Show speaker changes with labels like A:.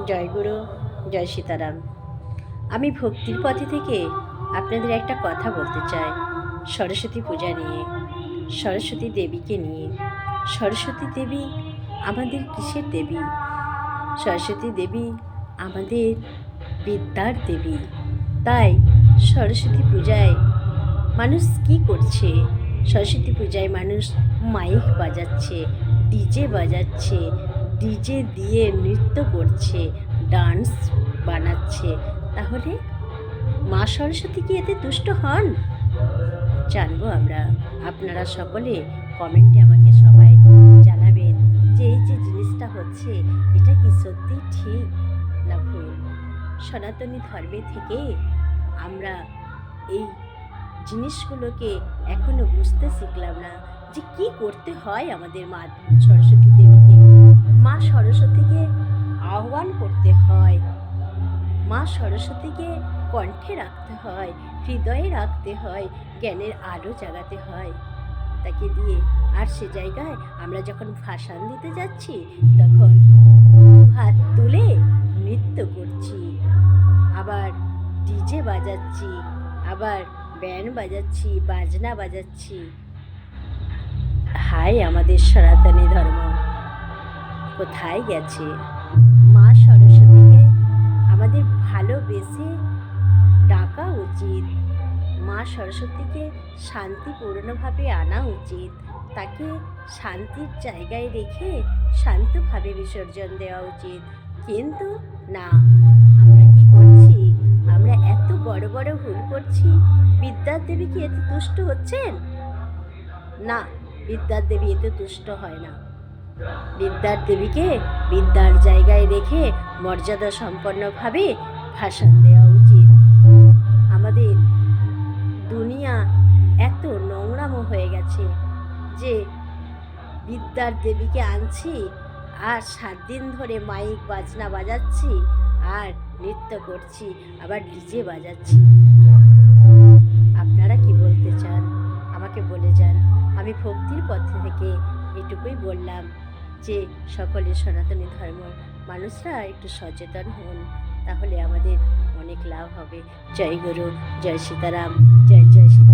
A: জয় গুরু, জয় সীতারাম। আমি ভক্তির পথে থেকে আপনাদের একটা কথা বলতে চাই সরস্বতী পূজা নিয়ে, সরস্বতী দেবীকে নিয়ে। সরস্বতী দেবী আমাদের কিসের দেবী? সরস্বতী দেবী আমাদের বিদ্যার দেবী। তাই সরস্বতী পূজায় মানুষ কি করছে? সরস্বতী পূজায় মানুষ মাইক বাজাচ্ছে, ডিজে বাজাচ্ছে, ডিজে দিয়ে নৃত্য করছে, ডান্স বানাচ্ছে। তাহলে মা সরস্বতী কি এতে তুষ্ট হন? জানবো আমরা। আপনারা সকলে কমেন্টে আমাকে সবাই জানাবেন যে এই যে জিনিসটা হচ্ছে এটা কি সত্যি ঠিক না ভুল। সনাতনী ধর্মে থেকে আমরা এই জিনিসগুলোকে এখনো বুঝতে শিখলাম না যে কি করতে হয় আমাদের মা সরস্বতী দেবীকে। মা সরস্বতীকে আহ্বান করতে হয়, মা সরস্বতীকে কণ্ঠে রাখতে হয়, হৃদয়ে রাখতে হয়, জ্ঞানের আলো জাগাতে হয় তাকে দিয়ে। আর সে জায়গায় আমরা যখন ভাসান দিতে যাচ্ছি তখন হাত তুলে নৃত্য করছি, আবার ডিজে বাজাচ্ছি, আবার ব্যান্ড বাজাচ্ছি, বাজনা বাজাচ্ছি। হায় আমাদের সনাতনী ধর্ম কোথায় গেছে? মা সরস্বতীকে আমাদের ভালোবেসে ডাকা উচিত, মা সরস্বতীকে শান্তিপূর্ণভাবে আনা উচিত, তাকে শান্তির জায়গায় রেখে শান্তভাবে বিসর্জন দেওয়া উচিত। কিন্তু না, আমরা কি করছি? আমরা এত বড় বড় ভুল করছি। বিদ্যার দেবী কি এতে তুষ্ট হচ্ছেন? না, বিদ্যার দেবী এতে তুষ্ট হয় না। বিদ্যার দেবীকে বিদ্যার জায়গায় রেখে মর্যাদা সম্পন্নভাবে ভাষণ দেওয়া উচিত। আমাদের দুনিয়া এত নোংরামো হয়ে গেছে যে বিদ্যার দেবীকে আনছি আর 7 দিন ধরে মাইক বাজনা বাজাচ্ছি আর নৃত্য করছি, আবার ডিজে বাজাচ্ছি। আপনারা কি বলতে চান আমাকে বলে যান। আমি ভক্তির পথে থেকে এটুকুই বললাম যে সকলে সনাতনী ধর্ম মানুষরা একটু সচেতন হন, তাহলে আমাদের অনেক লাভ হবে। জয় গুরু, জয় সীতারাম, জয়